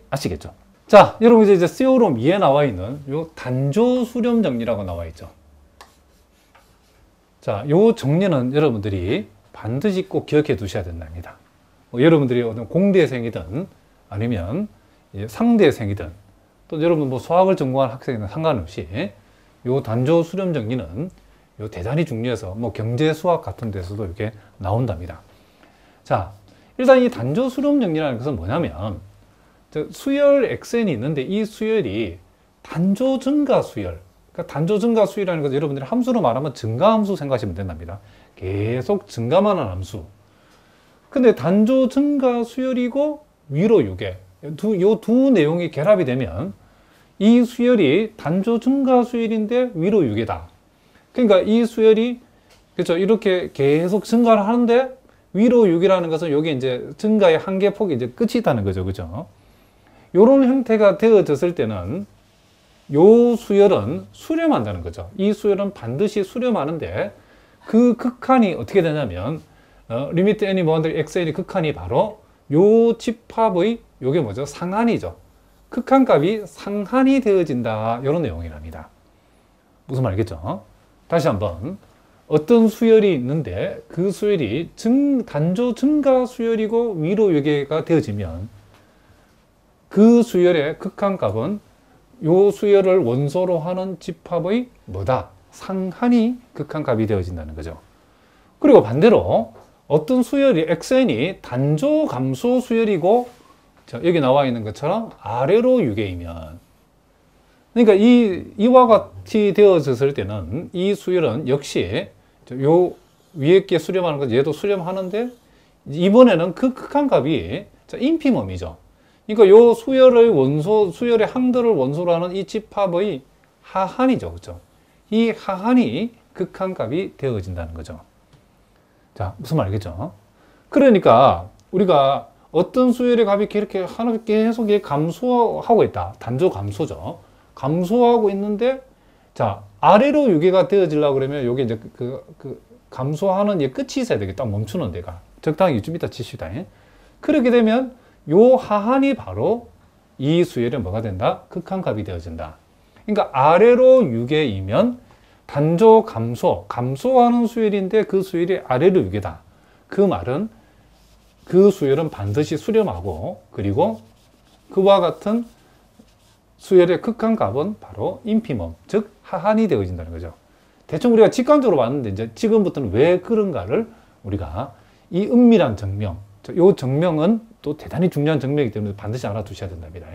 아시겠죠? 자, 여러분 이제 세오롬 2에 나와 있는 요 단조 수렴 정리라고 나와 있죠. 자, 요 정리는 여러분들이 반드시 꼭 기억해 두셔야 된답니다. 여러분들이 어떤 공대생이든 아니면 상대생이든 또 여러분 뭐 수학을 전공한 학생이든 상관없이 요 단조 수렴 정리는 요 대단히 중요해서 뭐 경제 수학 같은 데서도 이렇게 나온답니다. 자, 일단 이 단조 수렴 정리라는 것은 뭐냐면 수열 xn이 있는데 이 수열이 단조 증가 수열, 그러니까 단조 증가 수열이라는 것은 여러분들이 함수로 말하면 증가함수 생각하시면 된답니다. 계속 증가만 하는 함수. 근데 단조 증가 수열이고 위로 유계, 요 두 내용이 결합이 되면 이 수열이 단조 증가 수열인데 위로 유계다. 그러니까 이 수열이 그렇죠, 이렇게 계속 증가를 하는데 위로 유계라는 것은 여기 이제 증가의 한계 폭이 이제 끝이 있다는 거죠, 그죠? 이런 형태가 되어졌을 때는 요 수열은 수렴한다는 거죠. 이 수열은 반드시 수렴하는데 그 극한이 어떻게 되냐면 리미트 n이 무한대로 xn의 극한이 바로 요 집합의 요게 뭐죠? 상한이죠. 극한값이 상한이 되어진다. 이런 내용이랍니다. 무슨 말이겠죠? 다시 한번 어떤 수열이 있는데 그 수열이 단조 증가 수열이고 위로 유계가 되어지면 그 수열의 극한값은 요 수열을 원소로 하는 집합의 뭐다? 상한이 극한값이 되어진다는 거죠. 그리고 반대로 어떤 수열이 xn이 단조 감소 수열이고 여기 나와 있는 것처럼 아래로 유계이면, 그러니까 이와 같이 되어졌을 때는 이 수열은 역시 요 위에 게 수렴하는 것 얘도 수렴하는데 이번에는 그 극한값이 인피멈이죠. 그러니까 요 수열의 원소, 수열의 항들을 원소로 하는 이 집합의 하한이죠. 그죠? 이 하한이 극한값이 되어진다는 거죠. 자, 무슨 말이겠죠? 그러니까 우리가 어떤 수열의 값이 이렇게 하나 계속 감소하고 있다. 단조 감소죠. 감소하고 있는데, 자, 아래로 유계가 되어지려고 그러면 여기 이제 그 감소하는 끝이 있어야 되겠다. 멈추는 데가. 적당히 좀 이따 치시다. 그렇게 되면 요 하한이 바로 이 수열의 뭐가 된다? 극한값이 되어진다. 그러니까 아래로 유계이면 단조 감소하는 수열인데 그 수열이 아래로 유계다. 그 말은 그 수열은 반드시 수렴하고 그리고 그와 같은 수열의 극한값은 바로 인피멈, 즉 하한이 되어진다는 거죠. 대충 우리가 직관적으로 봤는데 이제 지금부터는 왜 그런가를 우리가 이 은밀한 증명, 이 증명은 또 대단히 중요한 증명이기 때문에 반드시 알아두셔야 된답니다.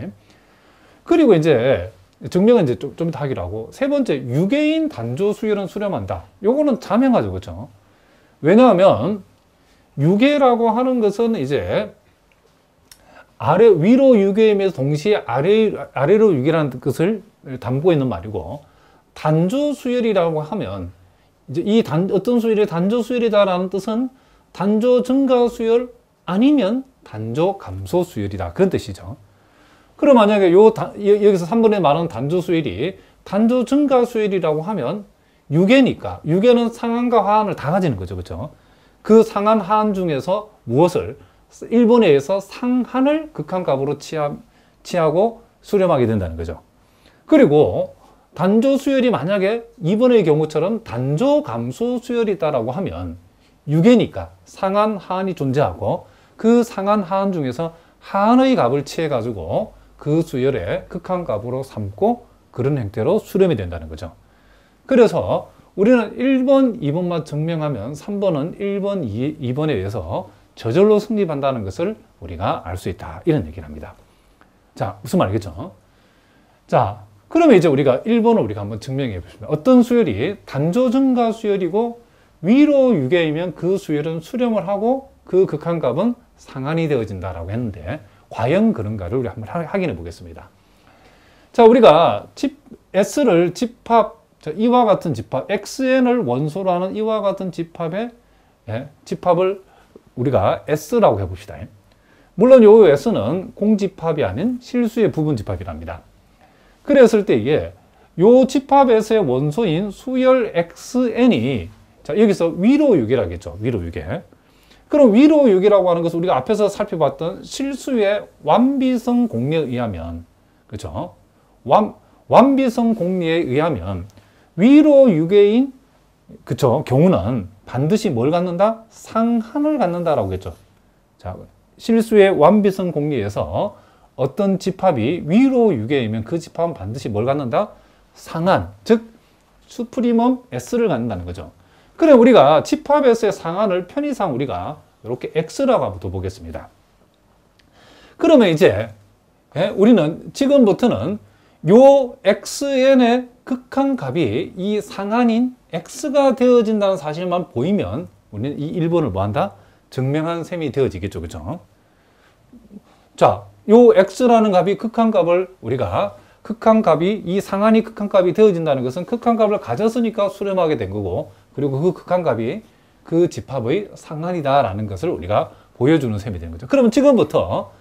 그리고 이제 증명은 이제 좀 이따 하기로 하고, 세 번째, 유계인 단조 수열은 수렴한다. 요거는 자명하죠, 그렇죠? 왜냐하면 유계라고 하는 것은 이제 위로 유계임에서 동시에 아래로 유계라는 것을 담고 있는 말이고, 단조 수열이라고 하면 이제 어떤 수열이 단조 수열이다라는 뜻은 단조 증가 수열 아니면 단조 감소 수열이다. 그런 뜻이죠. 그럼 만약에 여기서 3번에 말하는 단조 수열이 단조 증가 수열이라고 하면 유계니까, 유계는 상한과 하한을 다 가지는 거죠. 그렇죠? 그 상한 하한 중에서 무엇을 1번에 의해서 상한을 극한값으로 취하고 수렴하게 된다는 거죠. 그리고 단조 수열이 만약에 2번의 경우처럼 단조 감소 수열이다라고 하면 유계니까 상한 하한이 존재하고 그 상한 하한 중에서 하한의 값을 취해 가지고 그 수열의 극한값으로 삼고 그런 형태로 수렴이 된다는 거죠. 그래서 우리는 1번, 2번만 증명하면 3번은 1번, 2번에 의해서 저절로 성립한다는 것을 우리가 알 수 있다. 이런 얘기를 합니다. 자, 무슨 말이겠죠? 자, 그러면 이제 우리가 1번을 우리가 한번 증명해 보십니다. 어떤 수열이 단조 증가 수열이고 위로 유계이면 그 수열은 수렴을 하고 그 극한값은 상한이 되어진다라고 했는데 과연 그런가를 우리 한번 확인해 보겠습니다. 자, 우리가 S를 이와 같은 집합, XN을 원소로 하는 이와 같은 집합의 집합을 우리가 S라고 해봅시다. 물론 요 S는 공집합이 아닌 실수의 부분집합이랍니다. 그랬을 때 이게 요 집합에서의 원소인 수열 XN이 자, 여기서 위로 유계라겠죠. 위로 유계. 그럼 위로 6이라고 하는 것은 우리가 앞에서 살펴봤던 실수의 완비성 공리에 의하면, 그렇죠? 완비성 공리에 의하면 위로 6개인 그쵸 경우는 반드시 뭘 갖는다? 상한을 갖는다라고 했죠. 자, 실수의 완비성 공리에서 어떤 집합이 위로 6개이면 그 집합은 반드시 뭘 갖는다? 상한, 즉 수프리멈 S를 갖는다는 거죠. 그래 우리가 집합 S의 상한을 편의상 우리가 이렇게 X라고 한번 둬보겠습니다. 그러면 이제 우리는 지금부터는 요 XN의 극한값이 이 상한인 X가 되어진다는 사실만 보이면 우리는 이 1번을 뭐한다? 증명한 셈이 되어지겠죠. 그죠? 자, 요 X라는 값이 극한값을 우리가 극한값이 이 상한이 극한값이 되어진다는 것은 극한값을 가졌으니까 수렴하게 된 거고 그리고 그 극한값이 그 집합의 상한이다라는 것을 우리가 보여주는 셈이 되는 거죠. 그러면 지금부터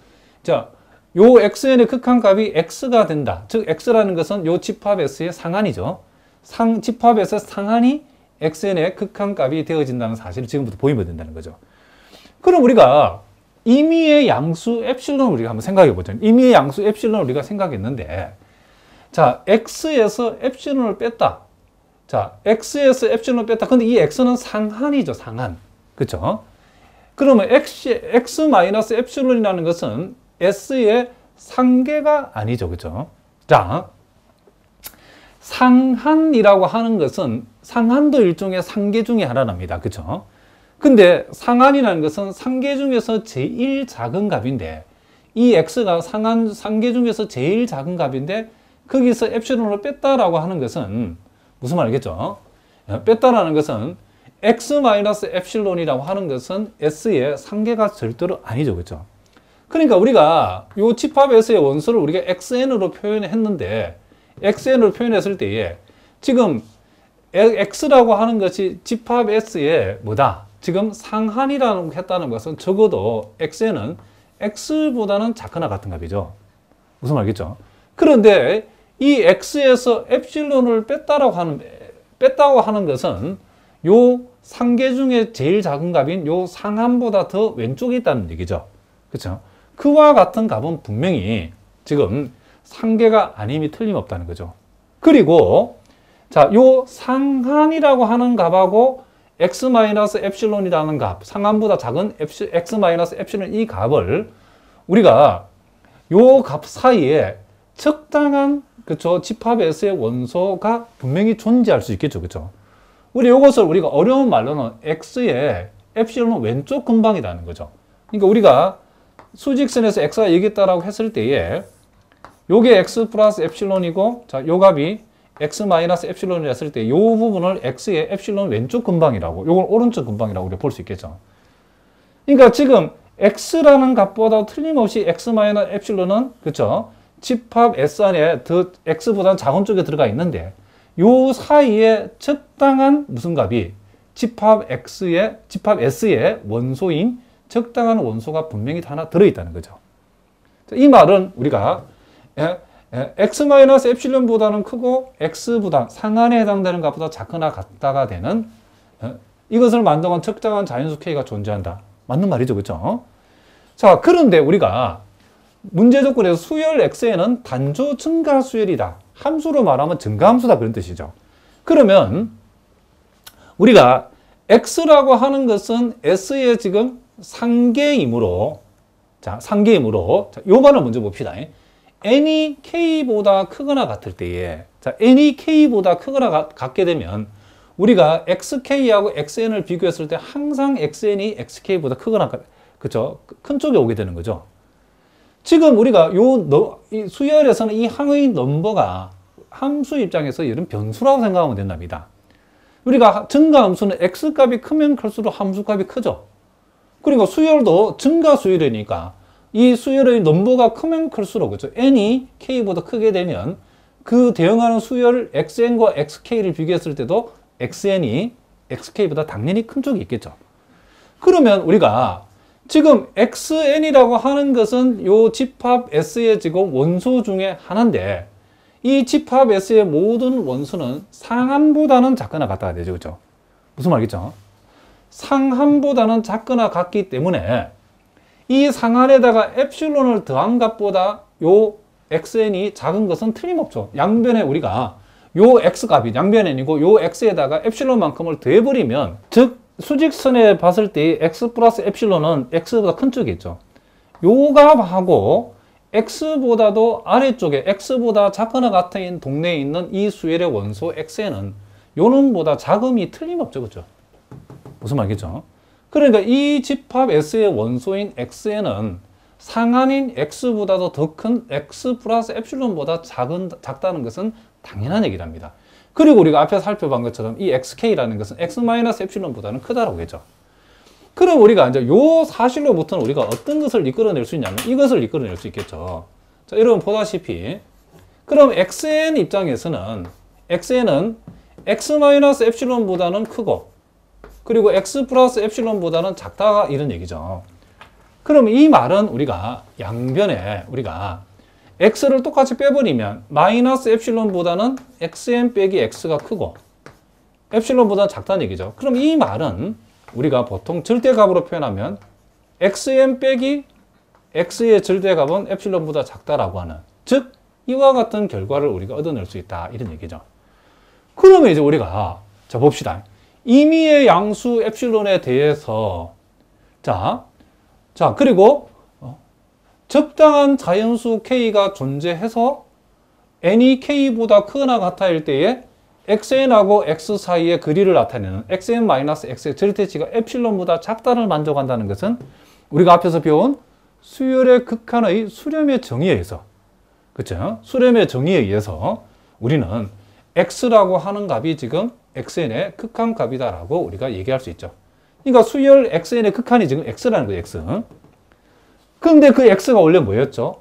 자, 요 xn의 극한값이 x가 된다. 즉 x라는 것은 요 집합 s의 상한이죠. 집합 s의 상한이 xn의 극한값이 되어진다는 사실을 지금부터 보이면 된다는 거죠. 그럼 우리가 임의의 양수 엡실론을 우리가 한번 생각해 보죠. 임의의 양수 엡실론을 우리가 생각했는데 자, x에서 엡실론을 뺐다. 자, x에서 엡실론을 뺐다. 근데 이 x는 상한이죠. 상한. 그렇죠? 그러면 x-엡실론이라는 것은 s의 상계가 아니죠. 그죠? 자, 상한이라고 하는 것은 상한도 일종의 상계 중에 하나랍니다. 그죠? 근데 상한이라는 것은 상계 중에서 제일 작은 값인데 이 x가 상계 중에서 제일 작은 값인데 거기서 엡실론을 뺐다라고 하는 것은 무슨 말이겠죠? 뺐다라는 것은 x-엡실론이라고 하는 것은 s의 상계가 절대로 아니죠. 그죠? 그러니까 우리가 이 집합 S의 원소를 우리가 xn으로 표현했는데 xn으로 표현했을 때에 지금 x라고 하는 것이 집합 S의 뭐다? 지금 상한이라고 했다는 것은 적어도 xn은 x보다는 작거나 같은 값이죠. 무슨 말이겠죠? 그런데 이 x에서 엡실론을 뺐다고 하는 것은 요 상계 중에 제일 작은 값인 요 상한보다 더 왼쪽에 있다는 얘기죠. 그렇죠? 그와 같은 값은 분명히 지금 상계가 아님이 틀림없다는 거죠. 그리고 자, 요 상한이라고 하는 값하고 x-엡실론이라는 값, 상한보다 작은 x-엡실론 이 값을 우리가 요 값 사이에 적당한 그쵸 집합 S의 원소가 분명히 존재할 수 있겠죠. 그쵸? 우리 이것을 우리가 어려운 말로는 x의 엡실론 왼쪽 근방이라는 거죠. 그러니까 우리가 수직선에서 x가 여기 있다라고 했을 때에 요게 x 플러스 엡실론이고 자, 요 값이 x 마이너스 엡실론이 했을 때 요 부분을 x의 엡실론 왼쪽 근방이라고 요걸 오른쪽 근방이라고 우리가 볼 수 있겠죠. 그러니까 지금 x라는 값보다 틀림없이 x 마이너스 엡실론은 그쵸 집합 S 안에 더 x보다는 작은 쪽에 들어가 있는데 요 사이에 적당한 무슨 값이 집합 S의 원소인 적당한 원소가 분명히 하나 들어있다는 거죠. 이 말은 우리가 x-엡실론보다는 크고 x보다 상한에 해당되는 값보다 작거나 같다가 되는 이것을 만들어간 적당한 자연수 K가 존재한다. 맞는 말이죠. 그렇죠? 자, 그런데 우리가 문제 조건에서 수열 x에는 단조 증가 수열이다. 함수로 말하면 증가함수다. 그런 뜻이죠. 그러면 우리가 x라고 하는 것은 s의 지금 상계이므로 자, 요 말을 먼저 봅시다. n이 k보다 크거나 같을 때에 자, n이 k보다 크거나 같게 되면 우리가 xk하고 xn을 비교했을 때 항상 xn이 xk보다 크거나 그쵸? 큰 쪽에 오게 되는 거죠. 지금 우리가 이 수열에서는 이 항의 넘버가 함수 입장에서 이런 변수라고 생각하면 된답니다. 우리가 증가함수는 x값이 크면 클수록 함수값이 크죠. 그리고 수열도 증가 수열이니까 이 수열의 넘버가 크면 클수록 그렇죠. n이 k보다 크게 되면 그 대응하는 수열 xn과 xk를 비교했을 때도 xn이 xk보다 당연히 큰 쪽이 있겠죠. 그러면 우리가 지금 xn이라고 하는 것은 요 집합 S의 지금 원소 중에 하나인데 이 집합 S의 모든 원소는 상한보다는 작거나 같다가 되죠. 그렇죠? 무슨 말이겠죠? 상한보다는 작거나 같기 때문에 이 상한에다가 엡실론을 더한 값보다 요 xn이 작은 것은 틀림없죠. 양변에 우리가 요 x값이 양변n이고 요 x에다가 엡실론만큼을 더해버리면, 즉 수직선에 봤을 때 x 플러스 엡실론은 x보다 큰 쪽에 있죠. 요 값하고 x보다도 아래쪽에 x보다 작거나 같은 동네에 있는 이 수열의 원소 xn은 요 놈보다 자금이 틀림없죠. 그죠? 무슨 말이겠죠? 그러니까 이 집합 S의 원소인 xn은 상한인 x보다도 더 큰 x 플러스 엡실론보다 작다는 것은 당연한 얘기랍니다. 그리고 우리가 앞에 살펴본 것처럼 이 xk라는 것은 x 마이너스 엡실론보다는 크다라고 했죠. 그럼 우리가 이제 요 사실로부터는 우리가 어떤 것을 이끌어낼 수 있냐면 이것을 이끌어낼 수 있겠죠. 자, 여러분 보다시피 그럼 xn 입장에서는 xn은 x 마이너스 엡실론보다는 크고 그리고 x 플러스 엡실론보다는 작다 이런 얘기죠. 그럼 이 말은 우리가 양변에 우리가 x를 똑같이 빼버리면 마이너스 엡실론보다는 xn 빼기 x가 크고 엡실론보다는 작다는 얘기죠. 그럼 이 말은 우리가 보통 절대값으로 표현하면 xn 빼기 x의 절대값은 엡실론보다 작다라고 하는, 즉 이와 같은 결과를 우리가 얻어낼 수 있다 이런 얘기죠. 그러면 이제 우리가 자 봅시다. 임의의 양수 엡실론에 대해서 자 그리고 적당한 자연수 k가 존재해서 n이 k보다 크거나 같아일 때에 xn하고 x 사이의 거리를 나타내는 xn-x의 절대치가 엡실론보다 작다를 만족한다는 것은 우리가 앞에서 배운 수열의 극한의 수렴의 정의에 의해서, 그렇죠? 수렴의 정의에 의해서 우리는 x라고 하는 값이 지금 xn의 극한값이다라고 우리가 얘기할 수 있죠. 그러니까 수열 xn의 극한이 지금 x라는 거예요, x. 그런데 그 x가 원래 뭐였죠?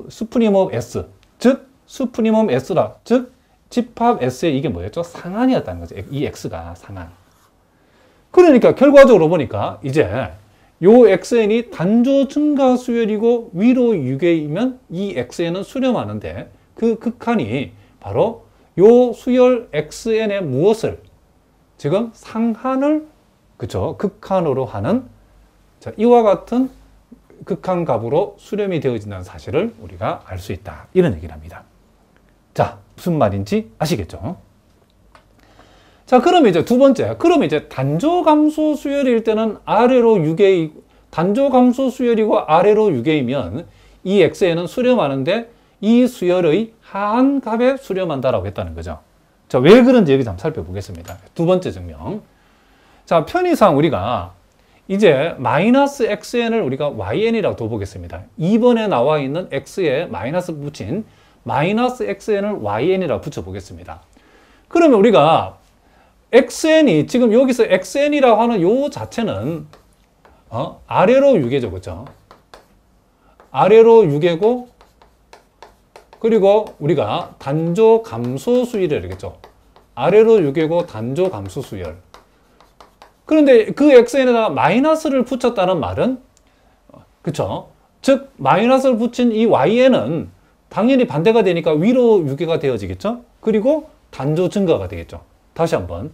수프리멈 s, 즉 수프리멈 s라, 즉 집합 s의 이게 뭐였죠? 상한이었다는 거죠. 이 x가 상한. 그러니까 결과적으로 보니까 이제 요 xn이 단조 증가 수열이고 위로 유계이면 이 xn은 수렴하는데 그 극한이 바로 요 수열 xn의 무엇을 지금 상한을 그쵸 극한으로 하는 자, 이와 같은 극한값으로 수렴이 되어진다는 사실을 우리가 알 수 있다 이런 얘기를 합니다. 자, 무슨 말인지 아시겠죠? 자, 그럼 이제 두 번째, 그럼 이제 단조감소 수열일 때는 아래로 유계, 단조감소 수열이고 아래로 유계이면 이 x에는 수렴하는데 이 수열의 하한값에 수렴한다라고 했다는 거죠. 자, 왜 그런지 여기 한번 살펴보겠습니다. 두 번째 증명. 자, 편의상 우리가 이제 마이너스 xn을 우리가 yn이라고 둬보겠습니다. 2번에 나와 있는 x에 마이너스 붙인 마이너스 xn을 yn이라고 붙여보겠습니다. 그러면 우리가 xn이 지금 여기서 xn이라고 하는 요 자체는 아래로 유계죠, 그렇죠? 아래로 유계고 그리고 우리가 단조 감소 수열이라고 했죠. 아래로 유계고 단조 감소 수열. 그런데 그 xn에다가 마이너스를 붙였다는 말은 그쵸? 즉 마이너스를 붙인 이 yn은 당연히 반대가 되니까 위로 유계가 되어지겠죠? 그리고 단조 증가가 되겠죠. 다시 한번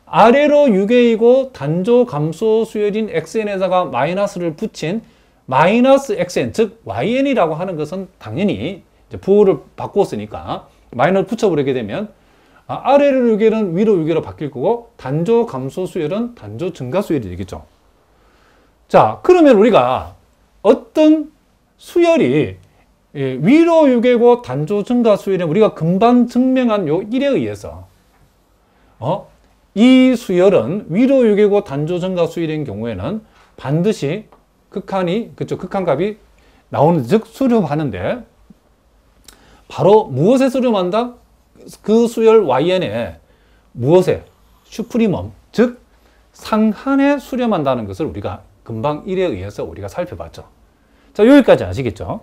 아래로 유계이고 단조 감소 수열인 xn에다가 마이너스를 붙인 마이너스 xn 즉 yn이라고 하는 것은 당연히 이제 부호를 바꿨으니까 마이너스 붙여버리게 되면 아래로 유계는 위로 유계로 바뀔 거고 단조 감소 수열은 단조 증가 수열이 되겠죠. 자, 그러면 우리가 어떤 수열이 위로 유계고 단조 증가 수열은 우리가 금방 증명한 요 1에 의해서 이 수열은 위로 유계고 단조 증가 수열인 경우에는 반드시 극한이 그쵸 극한값이 나오는 즉 수렴하는데 바로 무엇에 수렴한다? 그 수열 yn에 무엇에? 슈프리멈, 즉 상한에 수렴한다는 것을 우리가 금방 1에 의해서 우리가 살펴봤죠. 자, 여기까지 아시겠죠?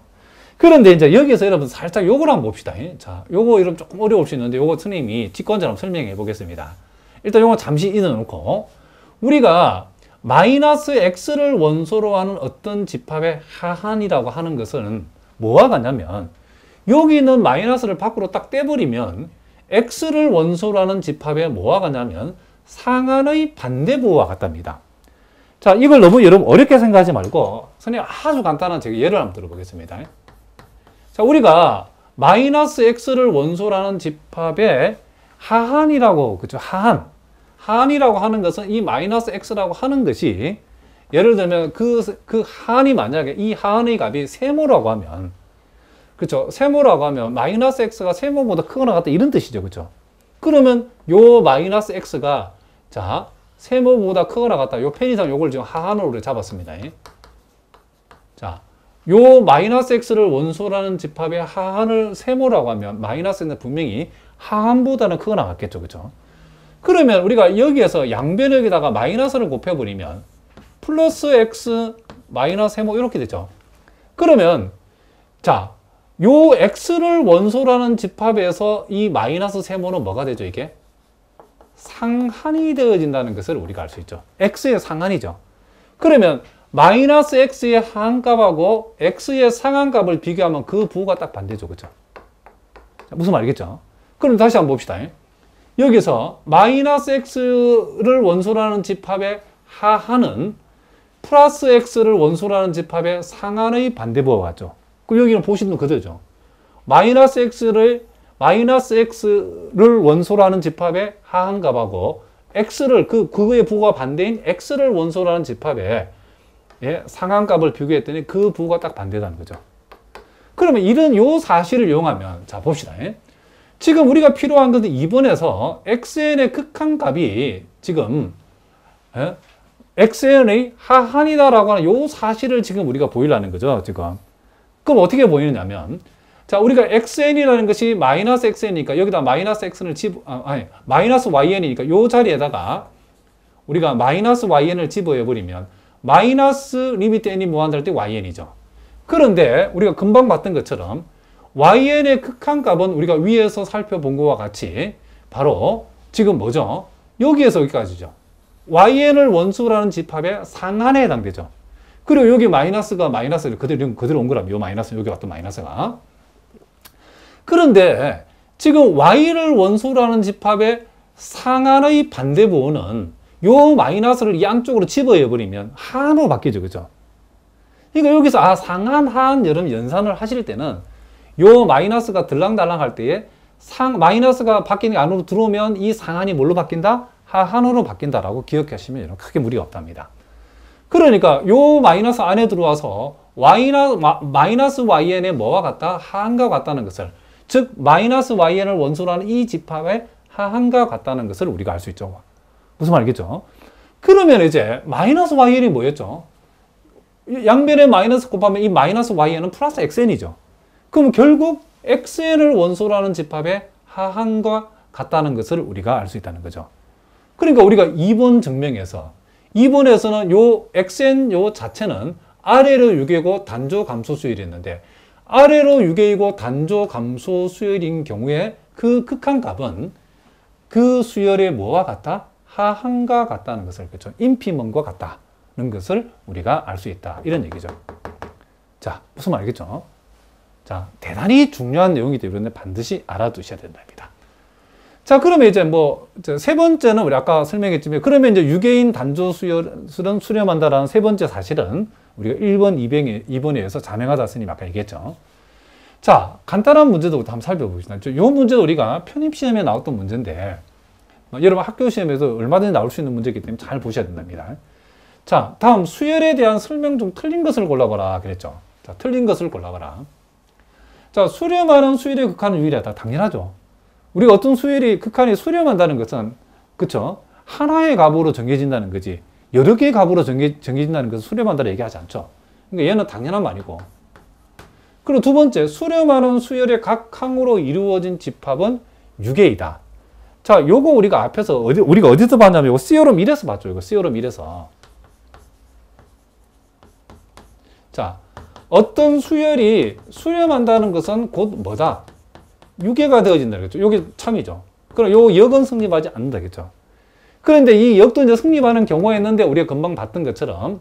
그런데 이제 여기서 여러분 살짝 요걸 한번 봅시다. 자, 요거 여러분 조금 어려울 수 있는데 요거 선생님이 직관적으로 설명해 보겠습니다. 일단 요거 잠시 잊어놓고 우리가 마이너스 x를 원소로 하는 어떤 집합의 하한이라고 하는 것은 뭐와 같냐면 여기 있는 마이너스를 밖으로 딱 떼버리면 x를 원소로 하는 집합에 뭐와 같냐면 상한의 반대부호와 같답니다. 자, 이걸 너무 여러분 어렵게 생각하지 말고 선생님 아주 간단한 제가 예를 한번 들어보겠습니다. 자, 우리가 마이너스 x를 원소라는 집합의 하한이라고, 그죠? 하한이라고 하는 것은 이 마이너스 x라고 하는 것이 예를 들면 그 하한이 만약에 이 하한의 값이 세모라고 하면, 그렇죠? 세모라고 하면 마이너스 x가 세모보다 크거나 같다 이런 뜻이죠, 그렇죠? 그러면 요 마이너스 x가 자 세모보다 크거나 같다. 요 편의상 요걸 지금 하한으로 잡았습니다. 자, 요 마이너스 x를 원소라는 집합의 하한을 세모라고 하면 마이너스 x는 분명히 하한보다는 크거나 같겠죠, 그렇죠? 그러면 우리가 여기에서 양변역에다가 마이너스를 곱해버리면 플러스 x 마이너스 세모 이렇게 되죠. 그러면 자, 요 x를 원소라는 집합에서 이 마이너스 세모는 뭐가 되죠, 이게? 상한이 되어진다는 것을 우리가 알 수 있죠. x의 상한이죠. 그러면 마이너스 x의 하한값하고 x의 상한값을 비교하면 그 부호가 딱 반대죠, 그렇죠? 무슨 말이겠죠? 그럼 다시 한번 봅시다. 여기서 마이너스 x를 원소라는 집합의 하한은 플러스 x를 원소라는 집합의 상한의 반대부호와 같죠. 그럼 여기는 보시면 그대로죠. 마이너스 x를 원소라는 집합의 하한값하고 x를 그거의 부호가 반대인 x를 원소라는 집합의 상한값을 비교했더니 그 부호가 딱 반대라는 거죠. 그러면 이런 요 사실을 이용하면 자 봅시다. 지금 우리가 필요한 것은 2번에서 xn의 극한값이 지금 xn의 하한이다라고 하는 요 사실을 지금 우리가 보이려는 거죠, 지금. 그럼 어떻게 보이느냐면 자, 우리가 xn이라는 것이 마이너스 xn이니까 여기다 마이너스 x를 마이너스 yn이니까 요 자리에다가 우리가 마이너스 yn을 집어해버리면 마이너스 리미트 n이 무한대할 때 yn이죠. 그런데 우리가 금방 봤던 것처럼 yn의 극한값은 우리가 위에서 살펴본 것과 같이 바로 지금 뭐죠? 여기에서 여기까지죠. yn을 원수라는 집합의 상한에 해당되죠. 그리고 여기 마이너스가 마이너스를 그대로 온 거라면 요 마이너스 여기 왔던 마이너스가. 그런데 지금 y를 원소라는 집합의 상한의 반대부호는 요 마이너스를 이 안쪽으로 집어해버리면 하한으로 바뀌죠, 그죠? 그러니까 여기서 상한, 하한 여러분 연산을 하실 때는 요 마이너스가 들랑달랑 할 때에 마이너스가 바뀌는 게 안으로 들어오면 이 상한이 뭘로 바뀐다? 하한으로 바뀐다라고 기억하시면 크게 무리가 없답니다. 그러니까 요 마이너스 안에 들어와서 마이너스 yn의 뭐와 같다? 하한과 같다는 것을, 즉 마이너스 yn을 원소로 하는 이 집합의 하한과 같다는 것을 우리가 알 수 있죠. 무슨 말이겠죠? 그러면 이제 마이너스 yn이 뭐였죠? 양변에 마이너스 곱하면 이 마이너스 yn은 플러스 xn이죠. 그럼 결국 xn을 원소로 하는 집합의 하한과 같다는 것을 우리가 알 수 있다는 거죠. 그러니까 우리가 2번 증명에서 2번에서는 요 xn 요 자체는 아래로 6이고 단조 감소 수열이었는데 아래로 6이고 단조 감소 수열인 경우에 그 극한값은 그 수열의 뭐와 같다? 하한과 같다는 것을, 그렇죠? 인피먼과 같다는 것을 우리가 알 수 있다. 이런 얘기죠. 자, 무슨 말이겠죠? 자, 대단히 중요한 내용이기 때문에 반드시 알아두셔야 된답니다. 자, 그러면 이제 세 번째는 우리 아까 설명했지만, 그러면 이제 유괴인 단조 수열은 수렴한다라는 세 번째 사실은 우리가 1번, 2번에 의해서 자명하다 스님 아까 얘기했죠. 자, 간단한 문제도 한번 살펴봅시다. 이 문제도 우리가 편입시험에 나왔던 문제인데, 여러분 학교 시험에서 얼마든지 나올 수 있는 문제이기 때문에 잘 보셔야 된답니다. 자, 다음 수열에 대한 설명 중 틀린 것을 골라봐라 그랬죠. 자, 틀린 것을 골라봐라. 자, 수렴하는 수열의 극한은 유일하다. 당연하죠. 우리가 어떤 수열이 극한이 수렴한다는 것은, 그쵸? 하나의 값으로 정해진다는 거지 여러 개의 값으로 정해진다는 것은 수렴한다고 얘기하지 않죠. 그러니까 얘는 당연한 말이고. 그리고 두 번째, 수렴하는 수열의 각 항으로 이루어진 집합은 유계이다. 자, 요거 우리가 앞에서 우리가 어디서 봤냐면 요거 시오럼 1에서 봤죠. 이거 시오럼 1에서. 자, 어떤 수열이 수렴한다는 것은 곧 뭐다? 유계가 되어진다는 거죠. 요게 참이죠. 그럼 요 역은 성립하지 않는다겠죠. 그런데 이 역도 이제 성립하는 경우가 있는데 우리가 금방 봤던 것처럼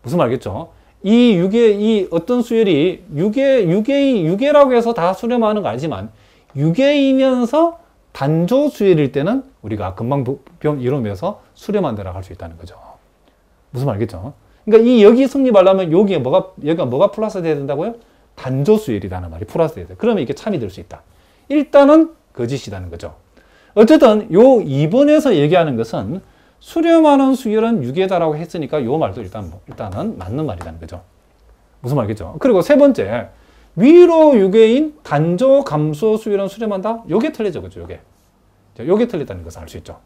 무슨 말겠죠? 이 어떤 수열이 유계라고 해서 다 수렴하는 거 아니지만 유계이면서 단조 수열일 때는 우리가 금방 이론에서 수렴한다라고 할 수 있다는 거죠. 무슨 말이겠죠? 그러니까 이 여기 성립하려면 여기가 뭐가 플러스 돼야 된다고요? 단조 수열이라는 말이 플러스 돼야 돼. 그러면 이게 참이 될 수 있다. 일단은 거짓이라는 거죠. 어쨌든 요 2번에서 얘기하는 것은 수렴하는 수열은 유계다라고 했으니까 요 말도 일단은 맞는 말이라는 거죠. 무슨 말이겠죠? 그리고 세 번째, 위로 유계인 단조 감소 수열은 수렴한다? 요게 틀리죠, 그죠? 요게 틀리다는 것을 알 수 있죠.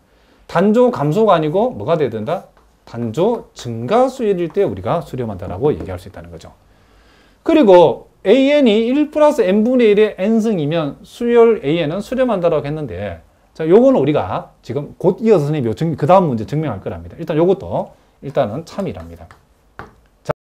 단조 감소가 아니고 뭐가 돼야 된다? 단조 증가 수열일 때 우리가 수렴한다라고 얘기할 수 있다는 거죠. 그리고 AN이 1 플러스 n분의 1의 n승이면 수열 AN은 수렴한다라고 했는데, 자, 요거는 우리가 지금 곧 이어서 선생님이 그 다음 문제 증명할 거랍니다. 일단 요것도 일단은 참이랍니다.